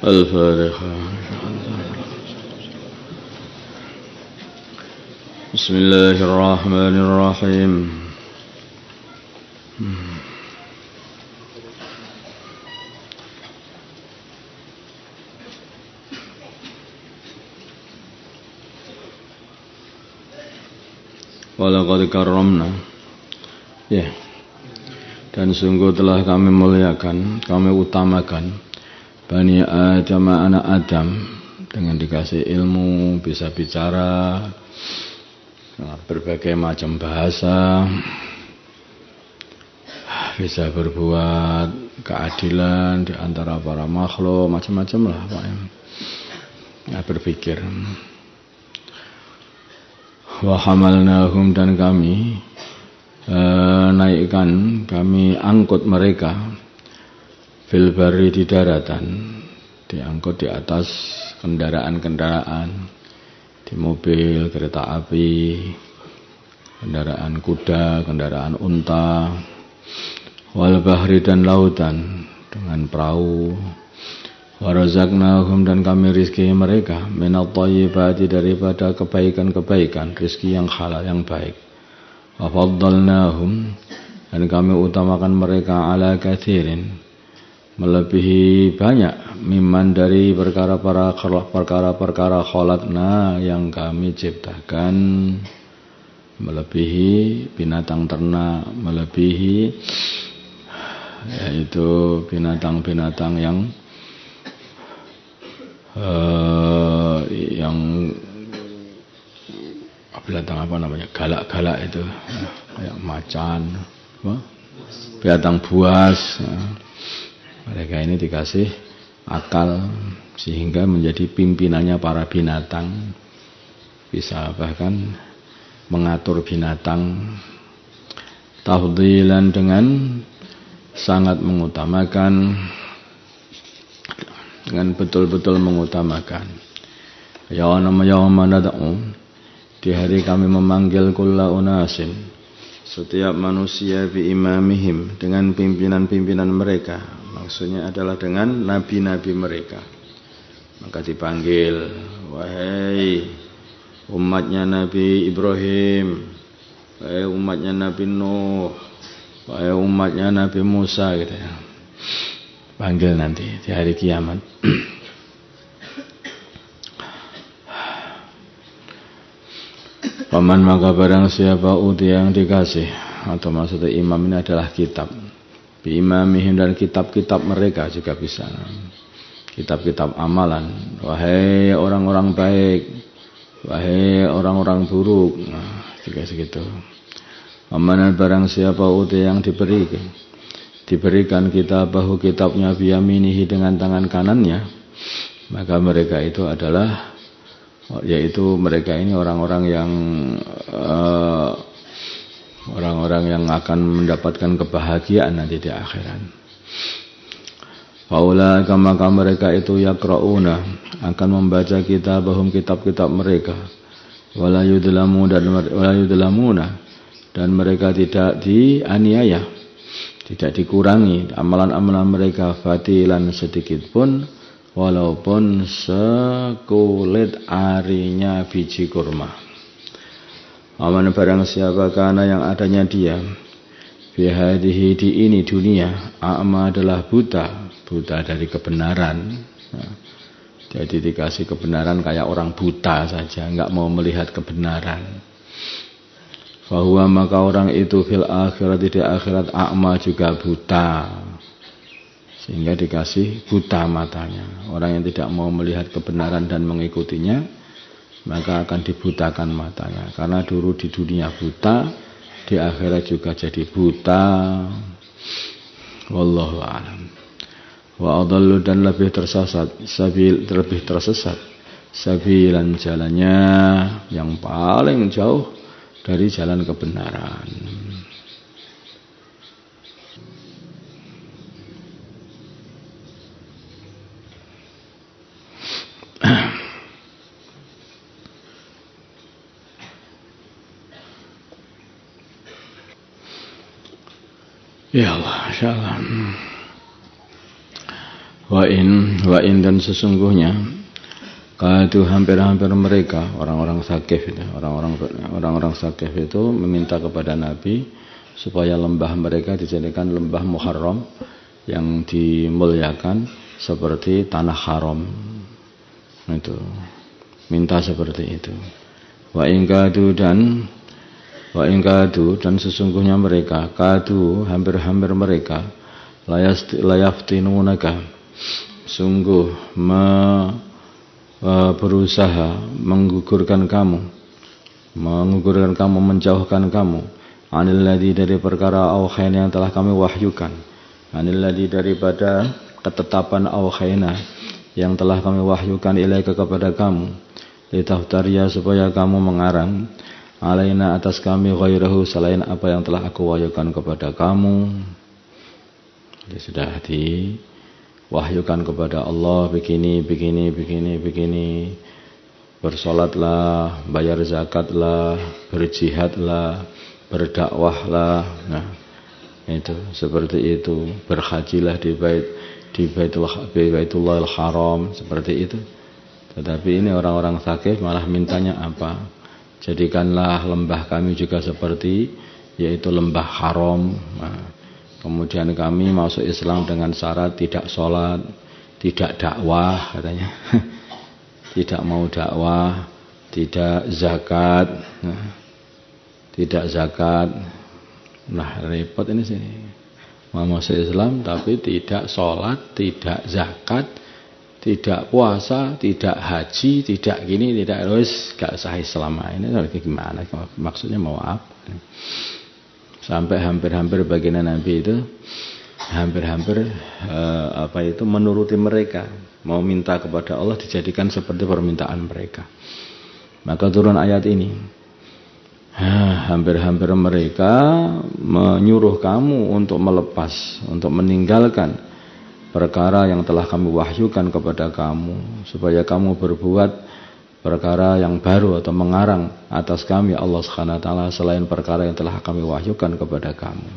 الفاتحة. بسم الله الرحمن الرحيم. Walaqad karramna. Ya. Dan sungguh telah kami muliakan, kami utamakan Bani Adam, anak Adam, dengan dikasih ilmu, bisa bicara berbagai macam bahasa, bisa berbuat keadilan di antara para makhluk, macam-macam lah Pak. Berpikir. Wa hamalnahum, dan kami naikkan, kami angkut mereka fil barri, di daratan, diangkut di atas kendaraan-kendaraan, di mobil, kereta api, kendaraan kuda, kendaraan unta, wal bahri, dan lautan dengan perahu. Warazaqnahum, dan kami rizki mereka minat thayyibati, daripada kebaikan-kebaikan, rizki yang halal, yang baik. Wafaddalnahum, dan kami utamakan mereka ala katsirin, melebihi banyak, mimman, dari perkara-perkara khalaqna, yang kami ciptakan, melebihi binatang ternak, melebihi yaitu binatang-binatang yang binatang apa namanya, galak-galak itu, kayak macan, binatang buas. Mereka ini dikasih akal sehingga menjadi pimpinannya para binatang, bisa bahkan mengatur binatang. Tafdilan, dengan sangat mengutamakan, dengan betul-betul mengutamakan. Yawma nad'u, di hari kami memanggil kulla unasin, setiap manusia bi imamihim, dengan pimpinan-pimpinan mereka, maksudnya adalah dengan nabi-nabi mereka. Maka dipanggil, wahai umatnya Nabi Ibrahim, wahai umatnya Nabi Nuh, wahai umatnya Nabi Musa, gitu ya. Panggil nanti di hari kiamat. Paman, maka barang siapa uti, yang dikasih, atau maksudnya imam ini adalah kitab, bi imamihim, dan kitab-kitab mereka juga bisa, kitab-kitab amalan. Wahai orang-orang baik, wahai orang-orang buruk, juga segitu. Paman, barang siapa uti, yang diberikan kitabahu, kitabnya, biyaminihi, dengan tangan kanannya, maka mereka itu adalah, yaitu mereka ini orang-orang yang akan mendapatkan kebahagiaan nanti di akhirat. Faulaika, maka mereka itu yaqrauna, akan membaca kitabahum, kitab-kitab mereka, wala yudlamuna, dan mereka tidak dianiaya, tidak dikurangi amalan-amalan mereka, fatilan, sedikit pun, walaupun sekulit arinya biji kurma. Aman, barang siapa kana, yang adanya dia, bihadihi, di ini dunia, a'ma, adalah buta dari kebenaran. Jadi dikasih kebenaran kayak orang buta saja, enggak mau melihat kebenaran. Fahuwa, maka orang itu fil akhirat, di akhirat, a'ma, juga buta, sehingga dikasih buta matanya. Orang yang tidak mau melihat kebenaran dan mengikutinya, maka akan dibutakan matanya. Karena dulu di dunia buta, di akhirat juga jadi buta. Wallahu a'lam. Wa adallu, dan lebih tersesat, sabilan, jalannya yang paling jauh dari jalan kebenaran. Ya Allah, insyaallah. Wa in dan sesungguhnya kadu hampir-hampir mereka orang-orang Tsaqif itu, orang-orang Tsaqif itu meminta kepada Nabi supaya lembah mereka dijadikan lembah Muharram yang dimuliakan seperti tanah haram. Itu minta seperti itu. Wa in kadu dan sesungguhnya mereka kadu hampir-hampir mereka layaftinunaka sungguh berusaha menggugurkan kamu, menjauhkan kamu anil ladzi dari perkara auhayna yang telah kami wahyukan, anil ladzi daripada ketetapan auhayna yang telah kami wahyukan ilaika kepada kamu, litahtariya supaya kamu mengarang alaina atas kami ghairahu selain apa yang telah aku wahyukan kepada kamu. Dia sudah diwahyukan kepada Allah begini, bersolatlah, bayar zakatlah, berjihadlah, berdakwahlah. Nah, itu seperti itu, berhajilah di Baitullahil Haram, seperti itu. Tetapi ini orang-orang Tsaqif malah mintanya apa? Jadikanlah lembah kami juga seperti, yaitu lembah haram. Nah, kemudian kami masuk Islam dengan syarat tidak sholat, tidak dakwah katanya. Tidak mau dakwah, tidak zakat. Tidak zakat. Nah, repot ini sih. Mau masuk Islam tapi tidak sholat, tidak zakat, tidak puasa, tidak haji, tidak gini, tidak terus gak sah Islam. Ini gimana? Maksudnya mau apa? Sampai hampir-hampir baginda Nabi itu hampir-hampir menuruti mereka, mau minta kepada Allah dijadikan seperti permintaan mereka. Maka turun ayat ini. Hampir-hampir mereka menyuruh kamu untuk melepas, untuk meninggalkan perkara yang telah kami wahyukan kepada kamu, supaya kamu berbuat perkara yang baru atau mengarang atas kami Allah Subhanahu wa taala selain perkara yang telah kami wahyukan kepada kamu.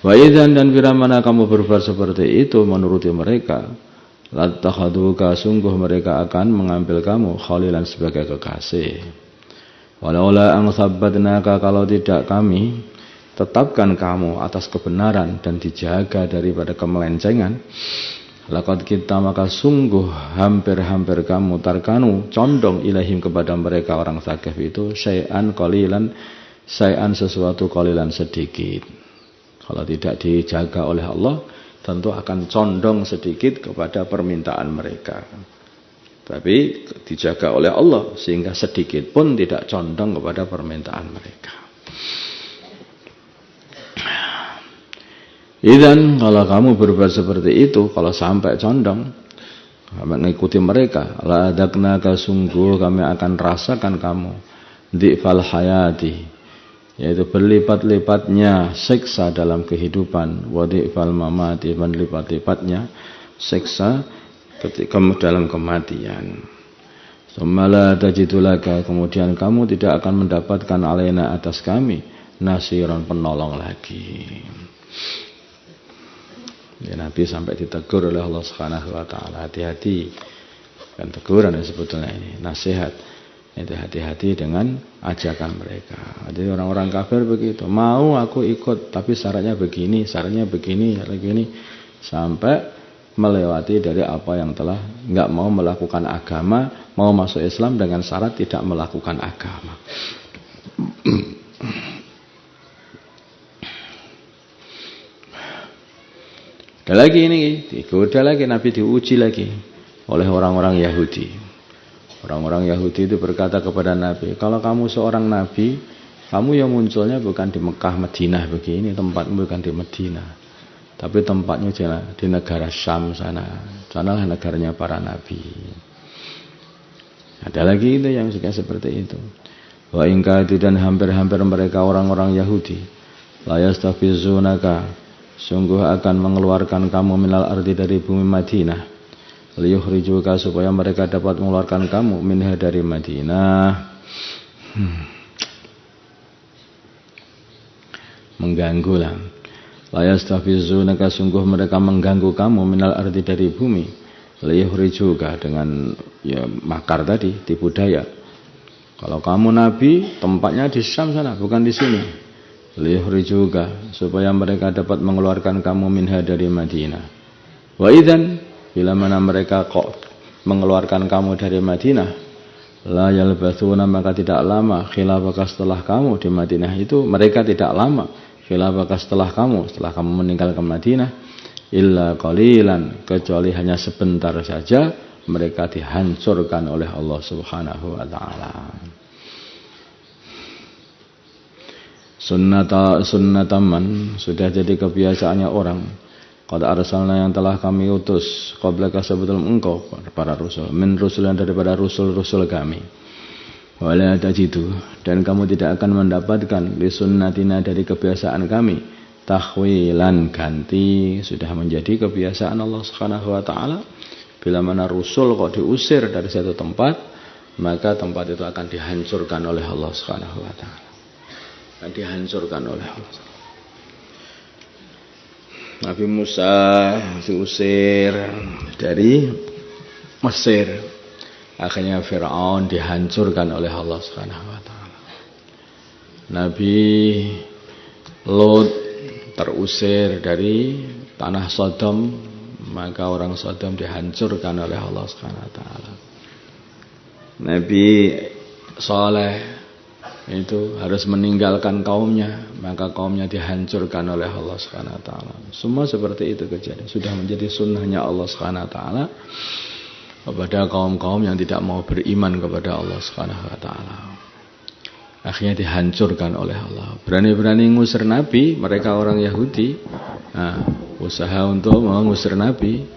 Wa idzan dan bila mana kamu berbuat seperti itu menuruti mereka, latakhaduka sungguh mereka akan mengambil kamu khalilan sebagai kekasih. Walaula ang sabbatnaka kalau tidak kami tetapkan kamu atas kebenaran dan dijaga daripada kemelencengan. Laqad kita maka sungguh hampir-hampir kamu tarkanu condong ilahim kepada mereka orang Tsaqif itu syai'an qalilan, syai'an sesuatu qalilan sedikit. Kalau tidak dijaga oleh Allah tentu akan condong sedikit kepada permintaan mereka. Tapi dijaga oleh Allah sehingga sedikit pun tidak condong kepada permintaan mereka. Idzan kalau kamu berbuat seperti itu, kalau sampai condong mengikuti mereka, la adaknaka sungguh kami akan rasakan kamu dhifal hayati, yaitu berlipat-lipatnya siksa dalam kehidupan, wa dhifal mamati, berlipat-lipatnya siksa ketika dalam kematian. Sumala tajidulaka, kemudian kamu tidak akan mendapatkan alaina atas kami nasiran, penolong lagi. Ya, Nabi sampai ditegur oleh Allah Subhanahu wa taala, hati-hati. Kan teguran sebetulnya ini, nasihat. Itu hati-hati dengan ajakan mereka. Jadi orang-orang kafir begitu, mau aku ikut tapi syaratnya begini, syaratnya begini, sampai melewati dari apa yang telah enggak mau melakukan agama, mau masuk Islam dengan syarat tidak melakukan agama. Ada lagi ini, digoda lagi, Nabi diuji lagi oleh orang-orang Yahudi. Orang-orang Yahudi itu berkata kepada Nabi, kalau kamu seorang Nabi, kamu yang munculnya bukan di Mekah, Madinah begini, tempatmu bukan di Madinah, tapi tempatnya di negara Syam sana. Sanalah negaranya para Nabi. Ada lagi itu yang suka seperti itu. Wa ingkadu dan hampir-hampir mereka orang-orang Yahudi, la yastafizunaka, sungguh akan mengeluarkan kamu minal ardi dari bumi Madinah, liyukhrijuka supaya mereka dapat mengeluarkan kamu minha dari Madinah. Mengganggu lah. La yastafizunaka, sungguh mereka mengganggu kamu minal ardi, dari bumi, liyukhrijuka, dengan ya makar tadi, tipu daya. Kalau kamu nabi, tempatnya di Syam sana, bukan di sini. Liyukhrijuka, supaya mereka dapat mengeluarkan kamu minha, dari Madinah. Wa idzan, bila mana mereka kok mengeluarkan kamu dari Madinah, la yalbathuna, maka tidak lama, khilafaka, setelah kamu di Madinah itu, mereka tidak lama khilafaka, setelah kamu meninggalkan Madinah, illa qalilan, kecuali hanya sebentar saja, mereka dihancurkan oleh Allah Subhanahu wa taala. Sunnataman, sudah jadi kebiasaannya orang, qad arsalna, yang telah kami utus, qablaka, sebelum engkau, para rasul, min rusulan, daripada rasul-rasul kami. Wala tajidu, dan kamu tidak akan mendapatkan li sunnatina, dari kebiasaan kami, tahwilan, ganti. Sudah menjadi kebiasaan Allah Subhanahu wa taala, bila mana rasul kok diusir dari satu tempat, maka tempat itu akan dihancurkan oleh Allah Subhanahu wa taala. Akan dihancurkan oleh Allah. Nabi Musa diusir dari Mesir. Akhirnya Fir'aun dihancurkan oleh Allah Subhanahu wa taala. Nabi Lot terusir dari tanah Sodom, maka orang Sodom dihancurkan oleh Allah Subhanahu wa taala. Nabi Saleh itu harus meninggalkan kaumnya, maka kaumnya dihancurkan oleh Allah Subhanahu wa taala. Semua seperti itu kejadian. Sudah menjadi sunnahnya Allah Subhanahu wa taala kepada kaum-kaum yang tidak mau beriman kepada Allah Subhanahu wa taala. Akhirnya dihancurkan oleh Allah. Berani-berani ngusir Nabi, mereka orang Yahudi. Nah, usaha untuk mengusir Nabi.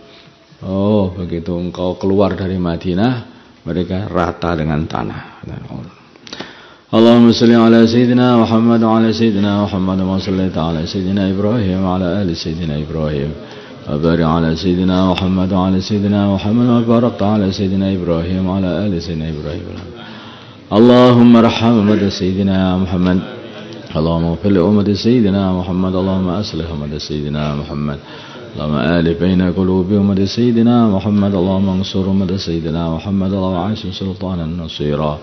Oh, begitu engkau keluar dari Madinah, mereka rata dengan tanah. Allahumma shalli ala sayyidina Muhammad wa ala sayyidina Muhammad wa salli ala sayyidina Ibrahim wa ala ali sayyidina Ibrahim. وبارك على سيدنا محمد وعلى سيدنا محمد وبارك على سيدنا إبراهيم وعلى آل سيدنا إبراهيم. اللهم ارحم أمة سيدنا محمد، اللهم اغفر لأمة سيدنا محمد، اللهم أصلح أمة سيدنا محمد، اللهم آلف بين قلوب أمة سيدنا محمد، اللهم انصر أمة سيدنا محمد، اللهم عاش سلطانا نصيرا.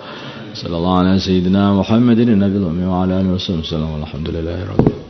صلى الله على سيدنا محمد النبي الأمي وعلى آله وصحبه وسلم، والحمد لله رب العالمين.